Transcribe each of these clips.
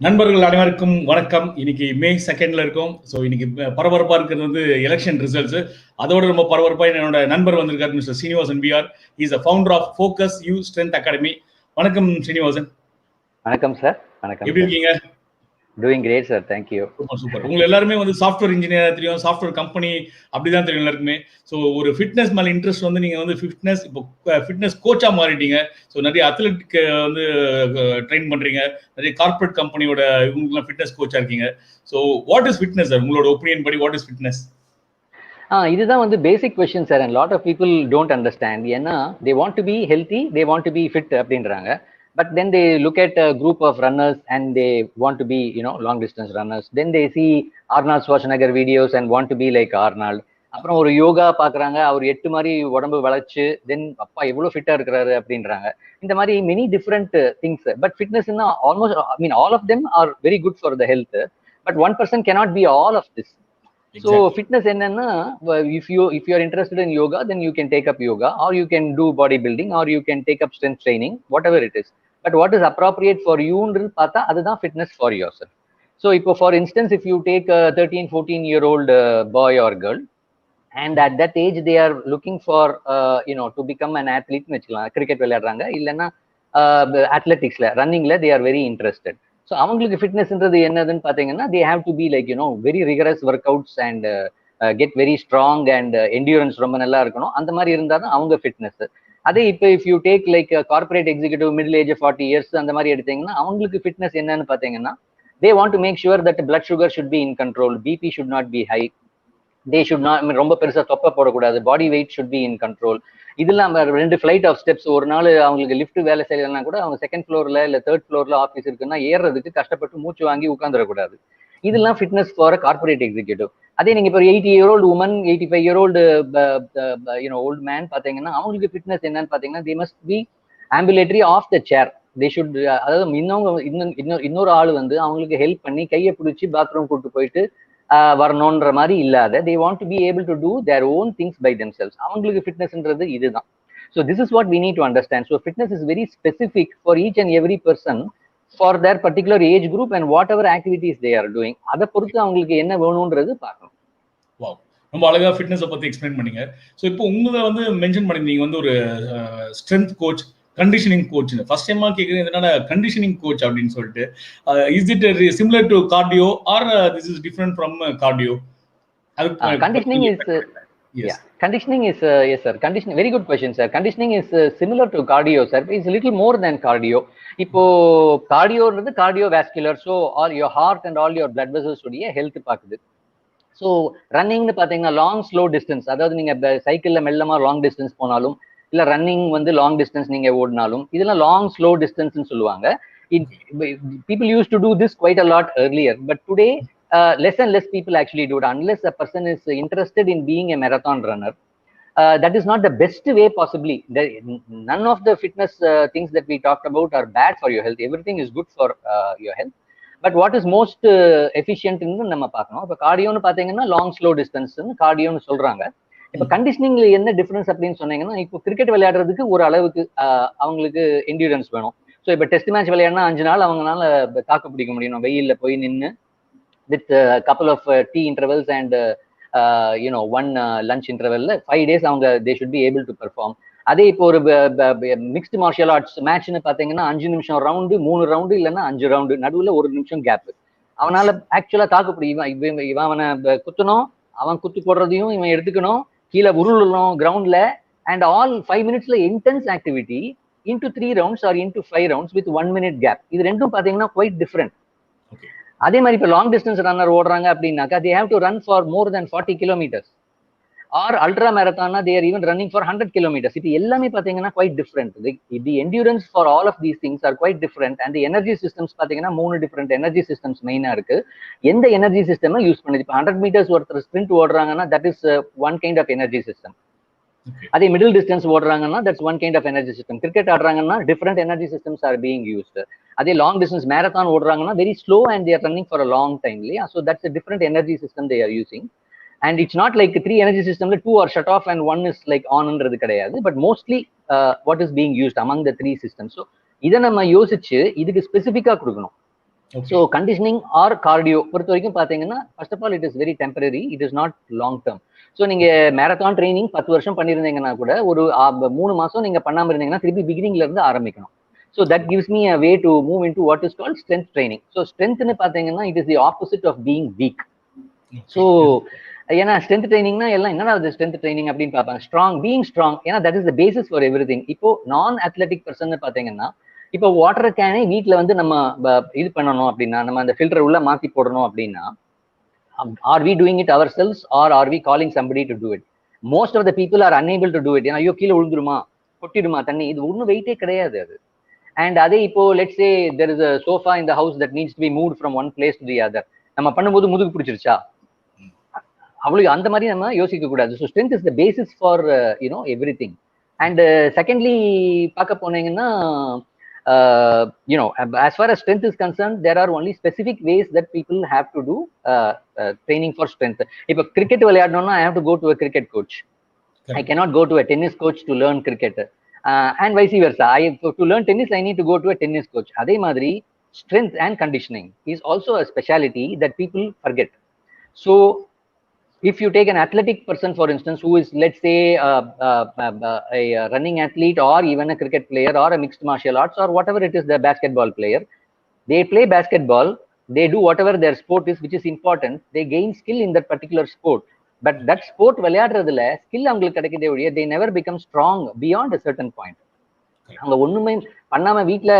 நண்பர்கள் அனைவருக்கும் வணக்கம். இன்னைக்கு மே 2ல இருக்கும். ஸோ இன்னைக்கு பரபரப்பா இருக்கிறது வந்து எலெக்ஷன் ரிசல்ட்ஸ். அதோட ரொம்ப பரபரப்பா என்னோட நண்பர் வந்திருக்காரு, mister Srinivasan BR. Is the founder of Focus U Strength Academy. வணக்கம் ஸ்ரீனிவாசன். வணக்கம் சார். வணக்கம். எப்படி இருக்கீங்க? Doing great sir. Thank you. Super super. உங்க எல்லாருமே வந்து சாஃப்ட்வேர் இன்ஜினியர் தெரியும், சாஃப்ட்வேர் கம்பெனி அப்படிதான் தெரியும் எல்லாருக்குமே. ஸோ ஒரு ஃபிட்னஸ் மேல இன்ட்ரெஸ்ட் வந்து நீங்க வந்து ஃபிட்னஸ் கோச்சா மாறிட்டீங்க. ஸோ நிறைய அத்லெட்டிக் வந்து ட்ரெயின் பண்றீங்க, நிறைய கார்பரேட் கம்பெனியோட இவங்களுக்குலாம் ஃபிட்னஸ் கோச்சா இருக்கீங்க. So what is fitness sir? உங்களோட ஒப்பீனியன் படி வாட் இஸ் ஃபிட்னஸ்? இதுதான் வந்து basic question sir. And lot of people don't understand. ஏன்னா they want to be healthy, they want to be fit அப்படின்றாங்க. But then they look at a group of runners and they want to be, long distance runners. Then they see Arnold Schwarzenegger videos and want to be like Arnold. அப்புறம் ஒரு யோகா பாக்குறாங்க, அவர் 8 மாதிரி உடம்பு வளைச்சு, தென் அப்பா எவ்வளவு ஃபிட்டா இருக்கிறாரு அப்படின்றாங்க. இந்த மாதிரி many different things. But fitness almost all of them are very good for the health. But one person cannot be all of this. So fitness என்னன்னா, if you are interested in yoga, then you can take up yoga, or you can do bodybuilding, or you can take up strength training, whatever it is. But what is appropriate for you ன்றது பார்த்தா அதுதான் fitness for yourself. So இப்போ for instance, if you take a 13-14-year-old boy or girl, and at that age they are looking for to become an athlete னு வச்சுக்கலாம். Cricket விளையாடுறாங்க, இல்லைன்னா அத்லெட்டிக்ஸ்ல ரன்னிங்ல they are very interested. So அவங்களுக்கு ஃபிட்னஸ்ன்றது என்னதுன்னு பார்த்தீங்கன்னா, they have to be like very rigorous work outs and get very strong and endurance ரொம்ப நல்லா இருக்கணும். அந்த மாதிரி இருந்தால் தான் அவங்க ஃபிட்னஸ். அதே இப்போ if you take like corporate executive middle age 40 years அந்த மாதிரி எடுத்தீங்கன்னா, அவங்களுக்கு ஃபிட்னஸ் என்னன்னு பார்த்தீங்கன்னா, they want to make sure that blood sugar should be in control, BP should not be high, they should not ரொம்ப பெருசாக தொப்பை போடக்கூடாது, body weight should be in control. இதெல்லாம் 2 flight ஆஃப் ஸ்டெப்ஸ், ஒரு நாள் அவங்களுக்கு லிஃப்ட் வேலை செய்யலைன்னா கூட அவங்க 2nd floorல இல்லை 3rd floorல ஆஃபீஸ் இருக்குன்னா ஏறுறதுக்கு கஷ்டப்பட்டு மூச்சு வாங்கி உட்காந்துடக்கூடாது. இதெல்லாம் ஃபிட்னஸ் ஃபார் கார்பரேட் எக்ஸிக்யூட்டிவ். அதே நீங்க இப்போ 80-year-old woman, 85-year-old old man பார்த்தீங்கன்னா, அவங்களுக்கு ஃபிட்னஸ் என்னன்னு பார்த்தீங்கன்னா, they must be ambulatory of the chair. They should, அதாவது இன்னொரு ஆள் வந்து அவங்களுக்கு ஹெல்ப் பண்ணி கையை பிடிச்சி பாத்ரூம் கூட்டு போயிட்டு வரணுன்ற மாதிரி இல்லாத, they want to be able to do their own things by themselves. அவங்களுக்கு ஃபிட்னஸ்ன்றது இதுதான். So this is what we need to understand. So fitness is very specific for each and every person for their particular age group and whatever activities they are doing. அதை பொறுத்து அவங்களுக்கு என்ன வேணும்ன்றது பார்க்கணும். ரொம்ப அழகா ஃபிட்னஸ் பத்தி explain பண்ணீங்க. So இப்போ உங்களை வந்து மென்ஷன் பண்ணிருந்தீங்க வந்து ஒரு strength coach, conditioning coach. First டைமா கேக்குறது என்னன்னா கண்டிஷனிங் கோச் அப்படின்னு சொல்லிட்டு. Is it similar to cardio or this is different from cardio? Conditioning is yes sir. Conditioning, very good question sir. Conditioning is similar to cardio sir. It's a little more than cardio. இப்போ கார்டியோன்றது cardiovascular, so all your heart and all your blood vessels உடைய health பாக்குது. So ரன்னிங்னு பார்த்தீங்கன்னா long slow distance, அதாவது நீங்க சைக்கிள்ல மெல்லமா long distance போனாலும், இல்ல running வந்து லாங் டிஸ்டன்ஸ் நீங்க ஓடினாலும், இதெல்லாம் லாங் ஸ்லோ டிஸ்டன்ஸ்னு சொல்லுவாங்க. People used to do this quite a lot earlier, but today less and less people actually do it, unless a person is interested in being a marathon runner. That is not the best way possibly. None of the fitness things that we talked about are bad for your health. Everything is good for your health. But what is most எஃபிஷியன்ட்னு நம்ம பார்க்கணும். இப்போ கார்டியோன்னு பார்த்தீங்கன்னா long slow டிஸ்டன்ஸ்னு கார்டியோன்னு சொல்றாங்க. இப்போ கண்டிஷனிங்ல என்ன difference அப்படின்னு சொன்னீங்கன்னா, இப்போ கிரிக்கெட் விளையாடுறதுக்கு ஒரு அளவுக்கு அவங்களுக்கு என்டியூரன்ஸ் வேணும். ஸோ இப்போ டெஸ்ட் மேட்ச் விளையாடினா 5 நாள் அவங்களால தாக்கு பிடிக்க முடியும். வெயில்ல போய் நின்று with cup of tea intervals and 1 lunch இன்டர்வல்ல 5 days அவங்க they should be able to perform. அதே இப்போ ஒரு மிக்ஸ்டு மார்ஷியல் ஆர்ட்ஸ் மேட்ச்னு பார்த்தீங்கன்னா 5 நிமிஷம் ரவுண்டு, 3 ரவுண்டு இல்லைன்னா 5 ரவுண்டு, நடுவில் 1 நிமிஷம் கேப். அவனால ஆக்சுவலா தாக்கு பிடிக்கும். இவன் அவனை குத்தணும், அவன் குத்து போடுறதையும் இவன் எடுத்துக்கணும், கீழே உருளணும் கிரவுண்ட்ல, and all 5 minutes intense activity into 3 rounds or into 5 rounds with 1 minute gap. இது ரெண்டும் பார்த்தீங்கன்னா குவைட் டிஃப்ரெண்ட். அதே மாதிரி இப்போ லாங் டிஸ்டன்ஸ் ரன்னர் ஓடுறாங்க அப்படின்னாக்கா, they have to run for more then 40 kilometers. Or ultra marathon, they are even running for 100 kilometers. இது எல்லாமே பார்த்தீங்கன்னா quite different. The endurance for all of these things are quite different. And the energy systems பார்த்தீங்கன்னா 3 different energy systems மெயினா இருக்கு. எந்த energy system use பண்ணுது? இப்போ 100 meters ஒருத்தர் ஸ்பிரிண்ட் ஓடுறாங்கன்னா that is one kind of energy system. அதே middle distance ஓடுறாங்கன்னா that's one kind of energy system. Cricket ஆடுறாங்கன்னா different energy systems are being used. அதே லாங் டிஸ்டன்ஸ் மேரத்தான் ஓடுறாங்கன்னா very slow and they are running for a long time. So that's a different energy system they are using. And it's not like 3 energy systems, 2 are shut off and 1 is like on-ன்றது கிடையாது. But mostly what is being used among the 3 systems. So இதை நம்ம யோசிச்சு இதுக்கு ஸ்பெசிஃபிக்கா கொடுக்கணும். So conditioning R cardio பொறுத்த வரைக்கும் பார்த்தீங்கன்னா first of all it is very temporary, it is not long term. So நீங்க மேரத்தான் ட்ரைனிங் 10 வருஷம் பண்ணியிருந்தீங்கன்னா கூட ஒரு 3 மாசம் நீங்க பண்ணாம இருந்தீங்கன்னா திருப்பி பிகினிங்ல இருந்து ஆரம்பிக்கணும். So that gives me a way to move into what is called strength training. So ஸ்ட்ரென்த்னு பார்த்தீங்கன்னா it is the opposite of being weak. So ஏன்னா ஸ்ட்ரென்த் ட்ரைனிங்னா எல்லாம் என்னடா அது ஸ்ட்ரென்த் ட்ரைனிங் அப்படின்னு பார்ப்பாங்க. பீயிங் ஸ்ட்ராங், ஏன்னா that is the basis for everything. இப்போ நான் அத்லெட்டிக் பர்சன் பார்த்தீங்கன்னா இப்போ வாட்டர் கேனை வீட்டுல வந்து நம்ம இது பண்ணணும் அப்படின்னா, நம்ம அந்த ஃபில்டர் உள்ள மாத்தி போடணும் அப்படின்னா, are we doing it ourselves or are we calling somebody to do it? Most of the people are unable to do it. ஏன்னா ஐயோ கீழே விழுந்துருமா, கொட்டிடுமா தண்ணி, இது ஒன்றும் வெயிட்டே கிடையாது அது. அண்ட் அதே இப்போ let's say there is a sofa in the house that needs to be moved from one place to the other. நம்ம பண்ணும்போது முதுகு பிடிச்சிருச்சா, அவ்வளவு அந்த மாதிரி நம்ம யோசிக்க கூடாது. So strength is the basis for every thing. And secondly பார்க்க போனீங்கன்னா as far as strength is concerned, there are only specific ways that people have to do training for strength. If a cricket விளையாடணும்னா I have to go to a cricket coach. I cannot go to a tennis coach to learn cricket. And vice versa. To learn tennis, I need to go to a tennis coach. அதே மாதிரி strength and conditioning is also a specialty that people forget. So if you take an athletic person, for instance, who is, let's say, a running athlete or even a cricket player or a mixed martial arts or whatever it is, the basketball player, they play basketball, they do whatever their sport is, which is important, they gain skill in that particular sport. But that sport விளையாடுறதுல skill அவங்களுக்கு கிடைக்கிறதே ஒழிய they never become strong beyond a certain point. அவங்க ஒண்ணுமே பண்ணாம வீட்டுல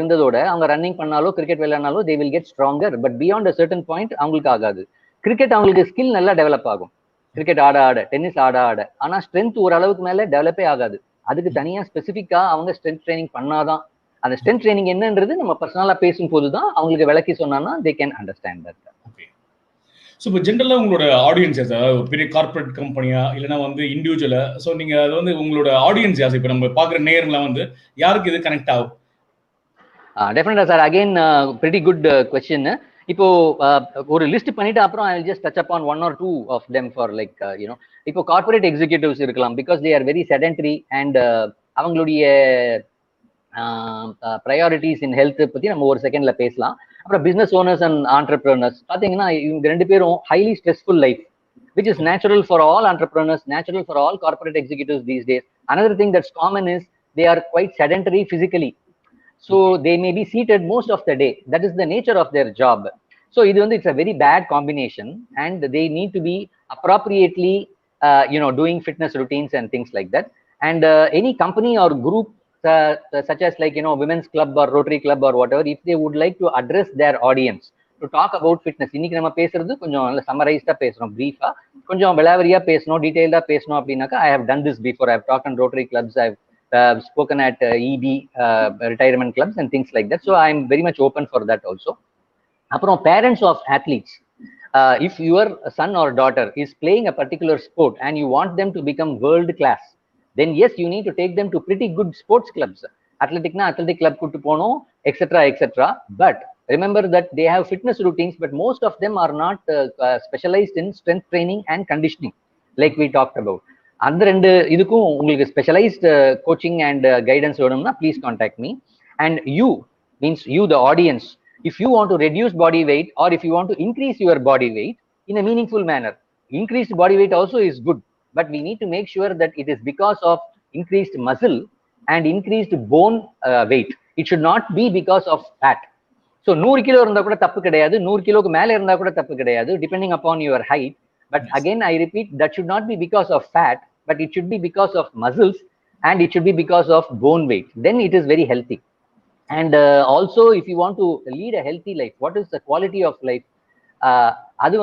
இருந்ததோட அவங்க running பண்ணாலோ கிரிக்கெட் விளையாடினாலோ they will get stronger, but beyond a certain point அவங்களுக்கு ஆகாது. கிரிக்கெட் அவங்களுக்கு ஸ்கில் நல்லா டெவலப் ஆகும், கிரிக்கெட் ஆட ஆட, டென்னிஸ் ஆட ஆட. ஆனா ஸ்ட்ரென்த் ஒரு அளவுக்கு மேல டெவலப்பே ஆகாது. அதுக்கு தனியா ஸ்பெசிஃபிக்கா அவங்க ஸ்ட்ரென்த் ட்ரைனிங் பண்ணாதான். அந்த ஸ்ட்ரென்த் ட்ரைனிங் என்னன்றது நம்ம பர்சனலா பேசும்போது தான் அவங்களுக்கு விளக்கி சொன்னா they can understand that. So இப்போ ஜென்ரலாக உங்களோட ஆடியன்ஸ் அதாவது ஒரு பெரிய கார்பரேட் கம்பெனியா இல்லைன்னா வந்து இண்டிவிஜுவலா, ஸோ நீங்கள் அது வந்து உங்களோட ஆடியன்ஸ் யார்? இப்போ நம்ம பார்க்குற நேயர்கள்லாம் வந்து யாருக்கு இது கனெக்ட் ஆகும்? டெஃபினட்டா sir, again pretty good question. இப்போ ஒரு லிஸ்ட் பண்ணிட்டு அப்புறம் I will just touch upon one or two of them for like இப்போ கார்பரேட் எக்ஸிக்யூட்டிவ்ஸ் இருக்கலாம், because they are very sedentary and அவங்களுடைய ப்ரையாரிட்டிஸ் இன் ஹெல்த் பத்தி நம்ம ஒரு செகண்ட்ல பேசலாம். அப்புறம் பிசினஸ் ஓனர்ஸ் அண்ட் ஆண்டர்பிரினர்ஸ் பாத்தீங்கன்னா இவங்க ரெண்டு பேரும் highly stressful life, which is natural for all entrepreneurs, natural for all corporate executives these days. Another thing that's common is they are quite sedentary physically. So they may be seated most of the day. That is the nature of their job. So it's a very bad combination, and they need to be appropriately doing fitness routines and things like that. And any company or group such as like women's club or Rotary club or whatever, if they would like to address their audience to talk about fitness, இன்னைக்கு நம்ம பேசுறது கொஞ்சம் சம்மரைஸ்டா பேசுறோம், பிரீஃபா கொஞ்சம் விளாவரியா பேசணும், டீடைல்டா பேசணும் அப்படின்னாக்கா I have done this before. I have talked on Rotary clubs, I have spoken at EB retirement clubs and things like that. So I am very much open for that also. அப்புறம் parents of athletes, if your son or daughter is playing a particular sport and you want them to become world class, then yes, you need to take them to pretty good sports clubs. Athletic-na athletic club kuttu pono, etc., etc. But remember that they have fitness routines, but most of them are not specialized in strength training and conditioning, like we talked about. அந்த ரெண்டு இதுக்கும் உங்களுக்கு specialised coaching and guidance வேணும்னா please contact me. And you means you the audience, if you want to reduce body weight or if you want to increase your body weight in a meaningful manner, increased body weight also is good, but we need to make sure that it is because of increased muscle and increased bone weight. It should not be because of fat. So 100 kilo இருந்தா கூட தப்பு கிடையாது, 100 கிலோக்கு மேல இருந்தா கூட தப்பு கிடையாது, depending upon your height. But again I repeat, that should not be because of fat, but it should be because of muscles and it should be because of bone weight. Then it is very healthy. And also if you want to lead a healthy life, what is the quality of life? அது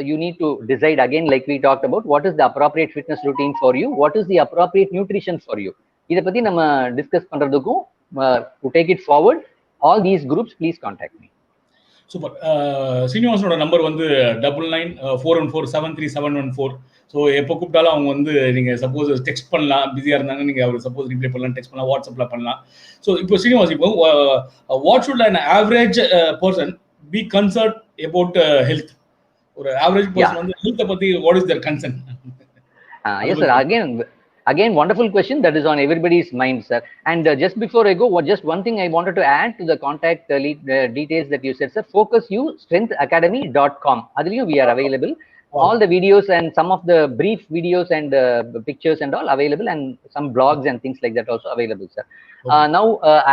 you need to decide again, like we talked about, what is the appropriate fitness routine for you, what is the appropriate nutrition for you. இதை பத்தி நம்ம discuss பண்றதுக்கும் to take it forward, all these groups please contact me. Super. ஸ்ரீனிவாசனோட number 9941473714. So எப்போ கூப்பிட்டாலும் அவங்க நீங்கள் suppose text பண்ணலாம், பிஸியாக இருந்தாங்க நீங்கள் அவர் சப்போஸ் ரிப்ளை பண்ணலாம், டெக்ஸ்ட் பண்ணலாம், வாட்ஸ்அப்பில் பண்ணலாம். ஸோ இப்போ ஸ்ரீனிவாஸ், இப்போ what should an average person be concerned about health? ஒரு ஆவரேஜ் பர்சன் ஹெல்த்தை பற்றி what is their concern? Yes sir, again Again, wonderful question that is on everybody's mind, sir. And just before I go, just one thing I wanted to add to the contact details that you said, sir. FocusUStrengthAcademy.com. Adliyu we are available. All the videos and some of the brief videos and pictures and all available, and some blogs and things like that also available, sir. Now,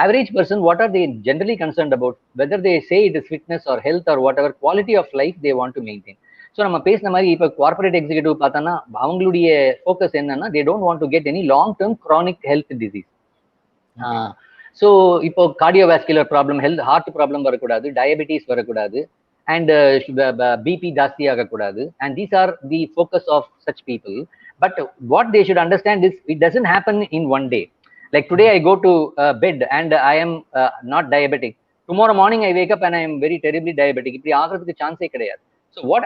average person, what are they generally concerned about? Whether they say it is fitness or health or whatever, quality of life they want to maintain. So நம்ம பேசின மாதிரி இப்போ corporate executive பார்த்தோன்னா அவங்களுடைய focus என்னன்னா, they don't want to get any long term chronic health disease. So இப்போ cardiovascular problem, heart problem வரக்கூடாது, diabetes வரக்கூடாது, அண்ட் பிபி ஜாஸ்தி ஆகக்கூடாது. And these are the focus of such people. But what they should understand is it doesn't happen in one day. Like today I go to bed and I am not diabetic. Tomorrow morning I wake up and I am very terribly diabetic. இப்படி ஆகிறதுக்கு சான்ஸே கிடையாது. So what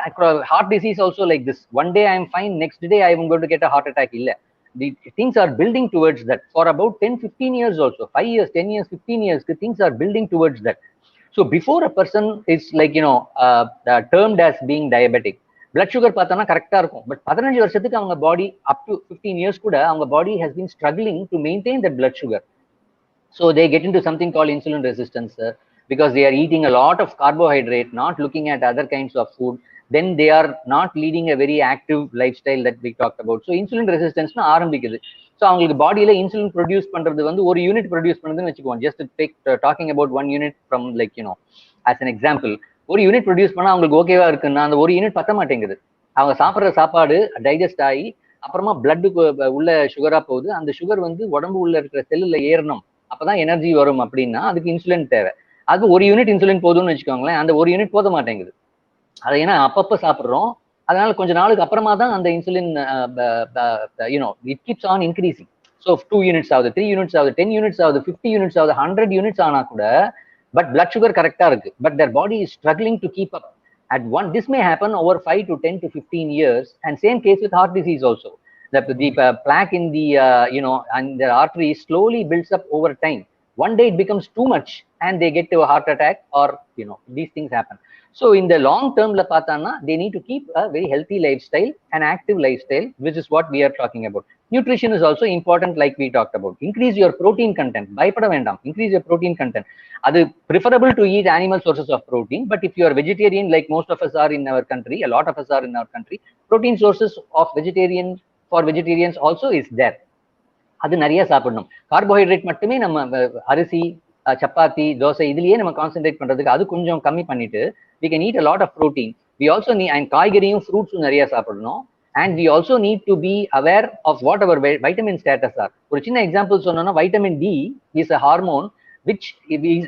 heart disease also like this. One day I am fine, next day I am going to get a heart attack. Illa. The things are building towards that for about 10-15 years also. 5 years, 10 years, 15 years, the things are building towards that. So before a person is like, termed as being diabetic, blood sugar பார்த்தோன்னா கரெக்டாக இருக்கும். But 15 வருஷத்துக்கு அவங்க பாடி up to 15 years கூட அவங்க பாடி has been struggling to maintain that blood sugar. So they get into something called insulin resistance, because they are eating a lot of carbohydrate, not looking at other kinds of food. Then they are not leading a very active lifestyle that we talked about. So insulin resistance na ஆரம்பிக்குது. So அவங்களுக்கு பாடியில insulin produce பண்றது வந்து ஒரு unit produce பண்ணுறதுன்னு வச்சுக்குவோம். Just take talking about 1 unit from like as an example. ஒரு unit produce பண்ணா அவங்களுக்கு ஓகேவா இருக்குன்னா அந்த ஒரு யூனிட் பத்த மாட்டேங்குது. அவங்க சாப்பிட்ற சாப்பாடு டைஜஸ்ட் ஆகி அப்புறமா பிளட்டுக்கு உள்ள சுகரா போகுது. அந்த சுகர் வந்து உடம்பு உள்ள இருக்கிற செல்லுல ஏறணும், அப்பதான் எனர்ஜி வரும். அப்படின்னா அதுக்கு இன்சுலின் தேவை. அது ஒரு யூனிட் இன்சுலின் போதும்னு வச்சுக்கோங்களேன். அந்த ஒரு யூனிட் போத மாட்டேங்குது. அதை ஏன்னா அப்பப்போ சாப்பிட்றோம். அதனால கொஞ்ச நாளுக்கு அப்புறமா தான் அந்த insulin it keeps on increasing. So 2 units ஆகுது, 3 யூனிட்ஸ் ஆகுது, 10 யூனிட்ஸ் ஆகுது, 50 யூனிட்ஸ் ஆகுது, 100 யூனிட்ஸ் ஆனா கூட பட் பிளட் சுகர் கரெக்டா இருக்கு. But their body is struggling to keep up. This may happen over 5 to 10 to 15 years. And same case with heart disease also. The plaque in the and the artery slowly builds up over time. One day it becomes too much and they get to a heart attack, or these things happen. So in the long term la pathana, they need to keep a very healthy lifestyle, an active lifestyle, which is what we are talking about. Nutrition is also important, like we talked about. Increase your protein content. Bhayapada vendam, increase your protein content. Adu preferable to eat animal sources of protein, but if you are vegetarian, like most of us are in our country, a lot of us are in our country, protein sources of for vegetarians also is there. அது நிறைய சாப்பிடணும். Carbohydrate மட்டுமே நம்ம அரிசி, சப்பாத்தி, தோசை இதுலயே நம்ம concentrate பண்றதுக்கு அது கொஞ்சம் கம்மி பண்ணிட்டு we can eat a lot of protein. We also need, and காய்கறியும் ஃப்ரூட்ஸும் நிறைய சாப்பிடணும். And we also need to be aware of what our vitamin status are. ஒரு சின்ன எக்ஸாம்பிள் சொன்னோம்னா, vitamin D is a hormone which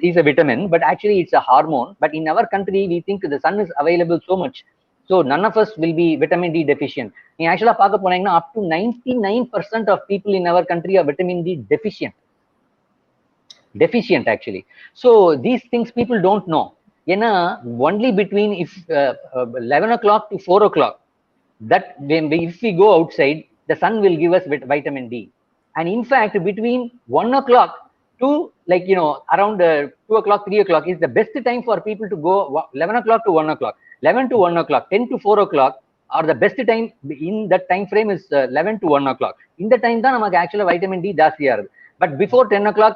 is a vitamin, but actually it's a hormone. But in our country we think the sun is available so much, so none of us will be vitamin D deficient. நீங்க ஆக்சுவலா பார்க்க போனீங்கன்னா up to 99% of people in our country are vitamin D deficient actually. So these things people don't know. ஏன்னா only between 11 o'clock to 4 o'clock, that if we go outside, the sun will give us vitamin D. And in fact between 1 o'clock to around 2 o'clock, 3 o'clock is the best time for people to go. 11 o'clock to 1 o'clock, 11 to 1 o'clock, 10 to 4 o'clock are the best time. In that time frame is 11 to 1 o'clock. In the time தான் நமக்கு actually vitamin D ஜாஸ்தியா இருக்கு. But before 10 o'clock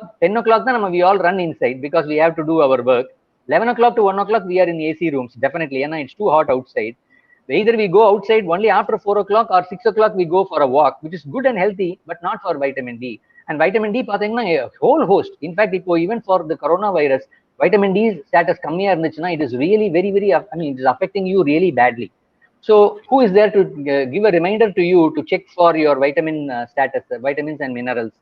தான் we all run inside because we have to do our work. 11 o'clock to 1 o'clock we are in AC rooms, definitely. ஏன்னா it's too hot outside. Either we go outside only after 4 o'clock or 6 o'clock we go for a walk, which is good and healthy, but not for vitamin D. And vitamin D பாத்தீங்கன்னா a whole host. In fact, இப்போ even for the coronavirus, vitamin D status கம்மியா இருந்துச்சுன்னா it is really very it is affecting you really badly. So who is there to give a reminder to you to check for your vitamin status, vitamins and minerals?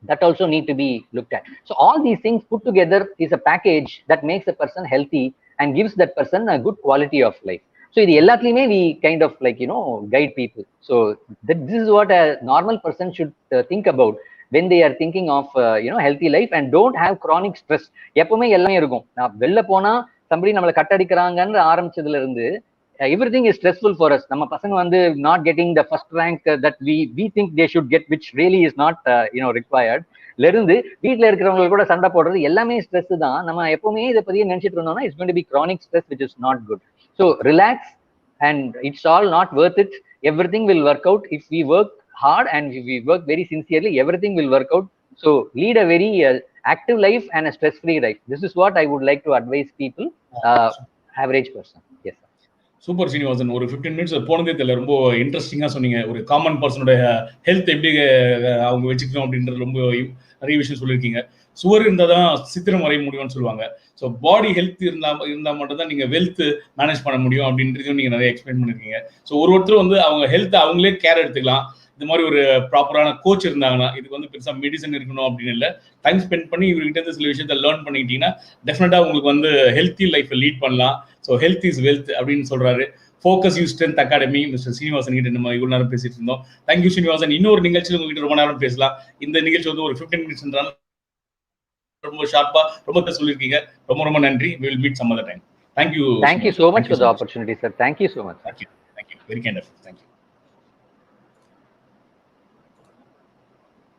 That also need to be looked at. So all these things put together is a package that makes a person healthy and gives that person a good quality of life. So இது எல்லாத்துலயுமே we kind of guide people. So this is what a normal person should think about when they are thinking of healthy life, and don't have chronic stress. எப்பவுமே எல்லாமே இருக்கும். நான் வெளில போனா somebody நம்மளை கட்டடிக்கிறாங்கன்னு ஆரம்பிச்சதுல இருந்து everything is stressful for us. நம்ம பசங்க வந்து not getting the first rank that we think they should get, which really is not required. இருந்து வீட்டுல இருக்கிறவங்க கூட சண்டை போடுறது எல்லாமே ஸ்ட்ரெஸ் தான். நம்ம எப்பவுமே இதை பத்தியே நினைச்சிட்டு இருந்தோம்னா it's going to be chronic stress, which is not good. So relax, and it's all not worth it. Everything will work out if we work hard and if we work very sincerely, everything will work out. So lead a very active life and a stress-free life. This is what I would like to advise people, average person. Yes, sir. Super Srinivasan. ஒரு 15 minutes போனதே தெரியல. ரொம்ப இன்ட்ரெஸ்டிங்கா சொன்னீங்க. ஒரு common பர்சனுடைய health எப்படி அவங்க வச்சுக்கணும் அப்படின்றது ரொம்ப நிறைய விஷயம் சொல்லியிருக்கீங்க. சுவர் இருந்தால் தான் சித்திரம் வரைய முடியும்னு சொல்லுவாங்க. ஸோ பாடி ஹெல்த் இருந்தால் மட்டும் தான் நீங்கள் வெல்த் மேனேஜ் பண்ண முடியும் அப்படின்றதையும் நீங்கள் நிறைய எக்ஸ்பிளைன் பண்ணியிருக்கீங்க. ஸோ ஒருத்தர் வந்து அவங்க ஹெல்த்தை அவங்களே கேர் எடுத்துக்கலாம். இந்த மாதிரி ஒரு ப்ராப்பரான கோச் இருந்தாங்கன்னா, இதுக்கு வந்து பெருசாக மெடிசன் இருக்கணும் அப்படின்னு இல்லை, டைம் ஸ்பெண்ட் பண்ணி இவர்கிட்ட இருந்து சில விஷயத்தை லேர்ன் பண்ணிக்கிட்டீங்கன்னா டெஃபினட்டாக உங்களுக்கு வந்து ஹெல்த்தி லைஃப்பை லீட் பண்ணலாம். ஸோ ஹெல்த் இஸ் வெல்த் அப்படின்னு சொல்றாரு. Focus U Strength academy mister Srinivasan கிட்ட நம்ம இவ்வளவு நேரம் பேசிட்டு இருந்தோம். தேங்க்யூ ஸ்ரீனிவாசன். இன்னொரு நிகழ்ச்சியில் உங்ககிட்ட ரொம்ப நேரம் பேசலாம். இந்த நிகழ்ச்சி வந்து ஒரு 15 மினிட்ஸ் ரொம்ப ஷார்ப்பா ரொம்ப சொல்லியிருக்கீங்க. ரொம்ப ரொம்ப நன்றி. We will meet some other time. Thank you. Thank you so much for the opportunity, sir. Thank you so much. Thank you. Very kind of you. Thank you.